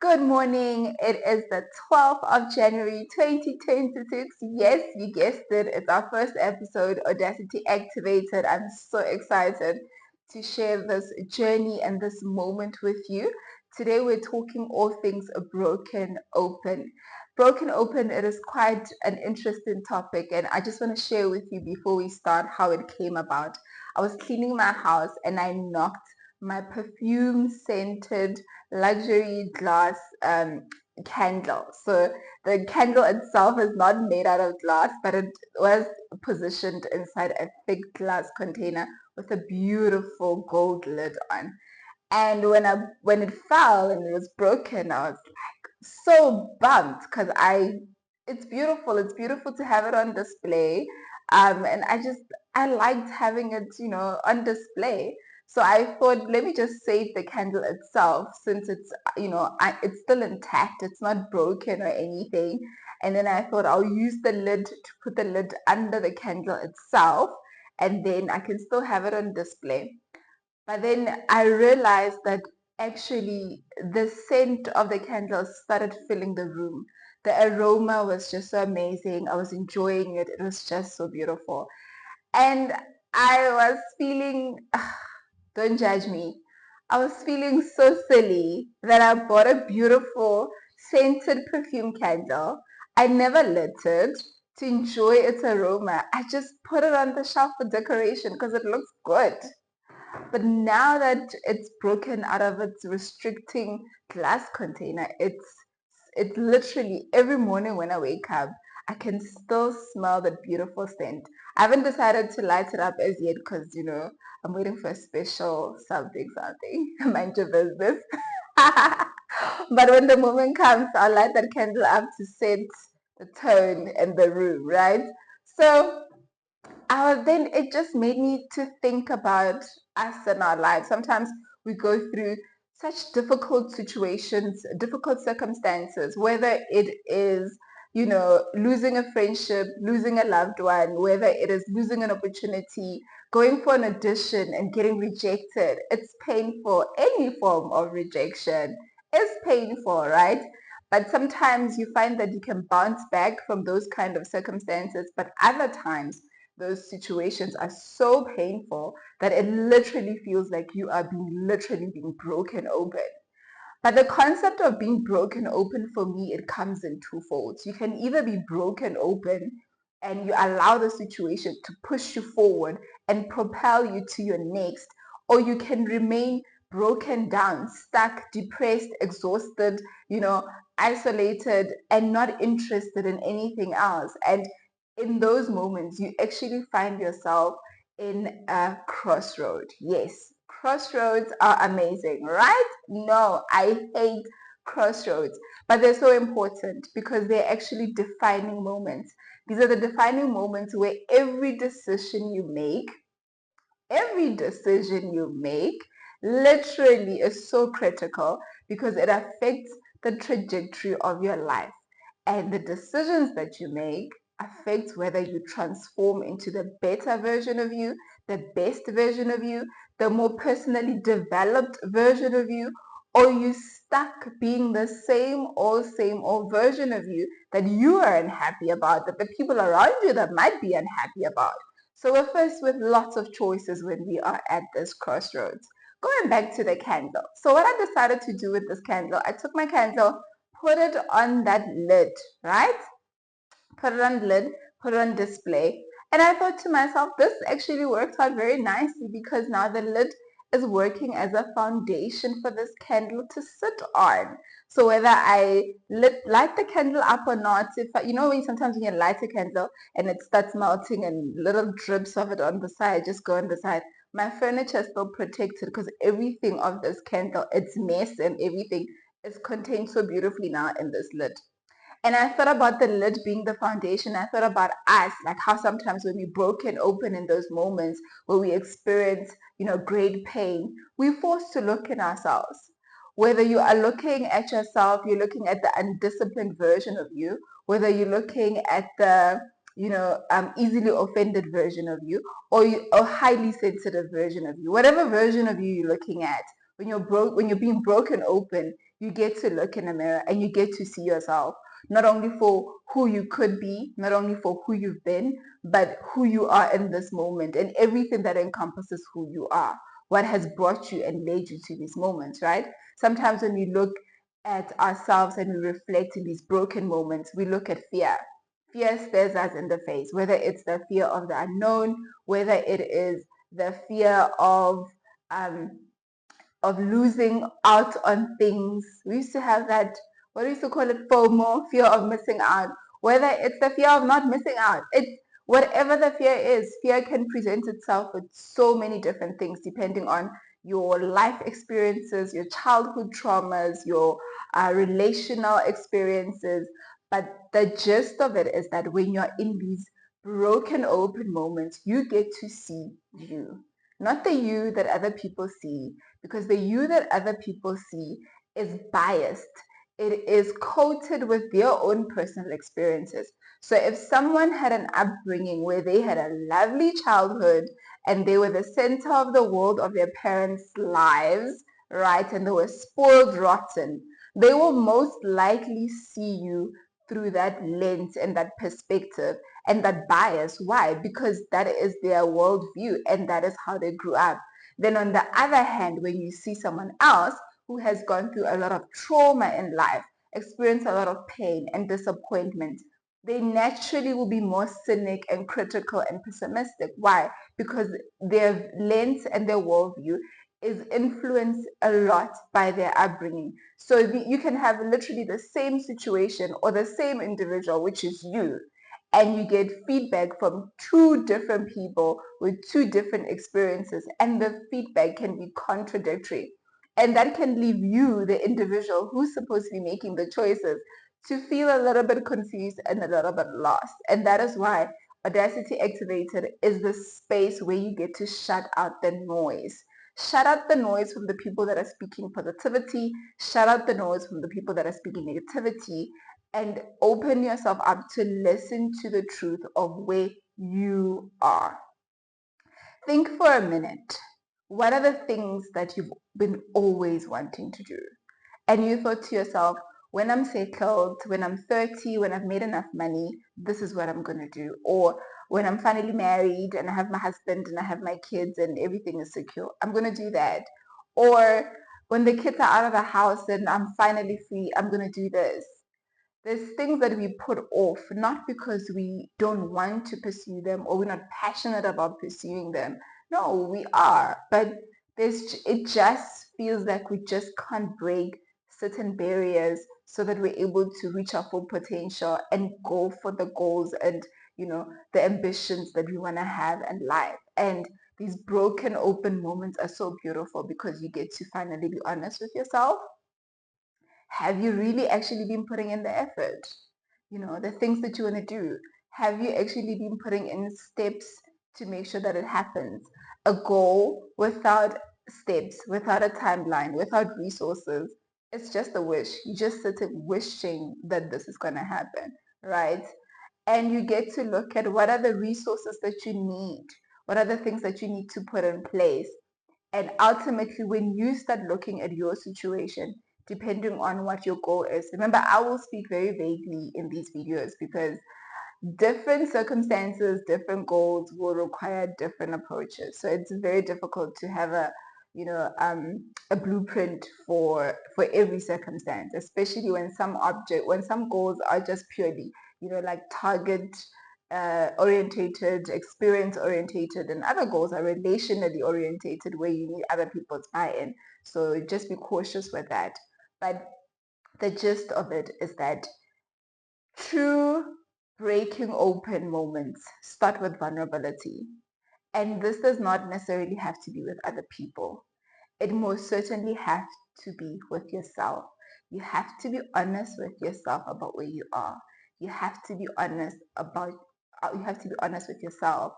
Good morning. It is the 12th of January 2026. Yes, you guessed it. It's our first episode, Audacity Activated. I'm so excited to share this journey and this moment with you. Today, we're talking all things broken open. Broken open, it is quite an interesting topic, and I just want to share with you before we start how it came about. I was cleaning my house and I knocked my perfume scented luxury glass candle. So the candle itself is not made out of glass, but it was positioned inside a thick glass container with a beautiful gold lid on. And when it fell and it was broken, I was so bummed because it's beautiful. It's beautiful to have it on display. And I liked having it, on display. So I thought, let me just save the candle itself since it's still intact. It's not broken or anything. And then I thought I'll use the lid to put the lid under the candle itself, and then I can still have it on display. But then I realized that actually the scent of the candles started filling the room. The aroma was just so amazing. I was enjoying it. It was just so beautiful. And I was feeling, don't judge me, I was feeling so silly that I bought a beautiful scented perfume candle. I never lit it to enjoy its aroma. I just put it on the shelf for decoration because it looks good. But now that it's broken out of its restricting glass container, it's literally every morning when I wake up, I can still smell the beautiful scent. I haven't decided to light it up as yet because, I'm waiting for a special something. Mind your business. But when the moment comes, I'll light that candle up to set the tone and the room, right? So then it just made me to think about us and our lives. Sometimes we go through such difficult situations, difficult circumstances, whether it is, losing a friendship, losing a loved one, whether it is losing an opportunity, going for an audition and getting rejected. It's painful. Any form of rejection is painful, right? But sometimes you find that you can bounce back from those kind of circumstances, but other times those situations are so painful that it literally feels like you are literally being broken open. But the concept of being broken open for me, it comes in two folds. You can either be broken open and you allow the situation to push you forward and propel you to your next, or you can remain broken down, stuck, depressed, exhausted, isolated, and not interested in anything else. And in those moments, you actually find yourself in a crossroad. Yes, crossroads are amazing, right? No, I hate crossroads, but they're so important because they're actually defining moments. These are the defining moments where every decision you make literally is so critical because it affects the trajectory of your life. And the decisions that you make affect whether you transform into the better version of you, the best version of you, the more personally developed version of you, or you stuck being the same old version of you that you are unhappy about, that the people around you that might be unhappy about. So we're faced with lots of choices when we are at this crossroads. Going back to the candle. So what I decided to do with this candle, I took my candle, put it on that lid, right? Put it on the lid, put it on display. And I thought to myself, this actually works out very nicely because now the lid is working as a foundation for this candle to sit on. So whether I light the candle up or not, when sometimes when you light a candle and it starts melting and little drips of it on the side just go on the side, my furniture is still protected because everything of this candle, its mess and everything is contained so beautifully now in this lid. And I thought about the lid being the foundation. I thought about us, like how sometimes when we broken open in those moments where we experience, great pain, we're forced to look in ourselves. Whether you are looking at yourself, you're looking at the undisciplined version of you, whether you're looking at the, easily offended version of you, or a highly sensitive version of you, whatever version of you you're looking at, when you're being broken open, You get to look in a mirror and you get to see yourself, not only for who you could be, not only for who you've been, but who you are in this moment and everything that encompasses who you are, what has brought you and led you to these moments, right? Sometimes when we look at ourselves and we reflect in these broken moments, we look at fear. Fear stares us in the face, whether it's the fear of the unknown, whether it is the fear um, of losing out on things. We used to have that, what we used to call it, FOMO, fear of missing out. Whether it's the fear of not missing out, it's whatever the fear is, fear can present itself with so many different things depending on your life experiences, your childhood traumas, your relational experiences. But the gist of it is that when you're in these broken open moments, you get to see you, not the you that other people see, because the you that other people see is biased. It is coated with their own personal experiences. So if someone had an upbringing where they had a lovely childhood and they were the center of the world of their parents' lives, right, and they were spoiled rotten, they will most likely see you through that lens and that perspective and that bias. Why? Because that is their worldview and that is how they grew up. Then, on the other hand, when you see someone else who has gone through a lot of trauma in life, experienced a lot of pain and disappointment, they naturally will be more cynic and critical and pessimistic. Why? Because their lens and their worldview is influenced a lot by their upbringing. So you can have literally the same situation or the same individual, which is you, and you get feedback from two different people with two different experiences, and the feedback can be contradictory. And that can leave you, the individual who's supposed to be making the choices, to feel a little bit confused and a little bit lost. And that is why Audacity Activated is the space where you get to shut out the noise. Shut out the noise from the people that are speaking positivity, shut out the noise from the people that are speaking negativity, and open yourself up to listen to the truth of where you are. Think for a minute. What are the things that you've been always wanting to do? And you thought to yourself, when I'm settled, when I'm 30, when I've made enough money, this is what I'm going to do. Or when I'm finally married and I have my husband and I have my kids and everything is secure, I'm going to do that. Or when the kids are out of the house and I'm finally free, I'm going to do this. There's things that we put off, not because we don't want to pursue them or we're not passionate about pursuing them. No, we are. But it just feels like we just can't break certain barriers so that we're able to reach our full potential and go for the goals and, the ambitions that we want to have in life. And these broken open moments are so beautiful because you get to finally be honest with yourself. Have you really actually been putting in the effort? The things that you want to do. Have you actually been putting in steps to make sure that it happens? A goal without steps, without a timeline, without resources, it's just a wish. You just sit wishing that this is going to happen, right? And you get to look at what are the resources that you need, what are the things that you need to put in place, and ultimately, when you start looking at your situation, depending on what your goal is, remember, I will speak very vaguely in these videos because different circumstances, different goals will require different approaches. So it's very difficult to have a blueprint for every circumstance, especially when some goals are just purely, like target orientated, experience orientated, and other goals are relationally orientated where you need other people's buy-in. So just be cautious with that. But the gist of it is that true breaking open moments start with vulnerability. And this does not necessarily have to be with other people. It most certainly has to be with yourself. You have to be honest with yourself about where you are. You have to be honest with yourself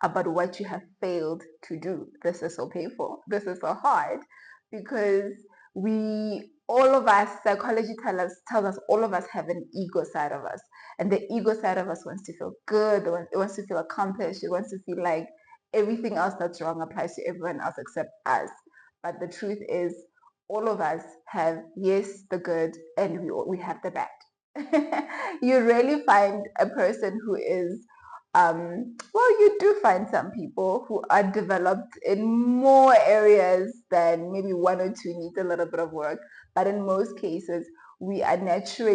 about what you have failed to do. This is so painful. This is so hard because all of us, psychology tells us all of us have an ego side of us. And the ego side of us wants to feel good, it wants to feel accomplished, it wants to feel like everything else that's wrong applies to everyone else except us. But the truth is, all of us have, yes, the good, and we have the bad. You rarely find a person who is, well, you do find some people who are developed in more areas than maybe one or two needs a little bit of work, but in most cases, we are naturally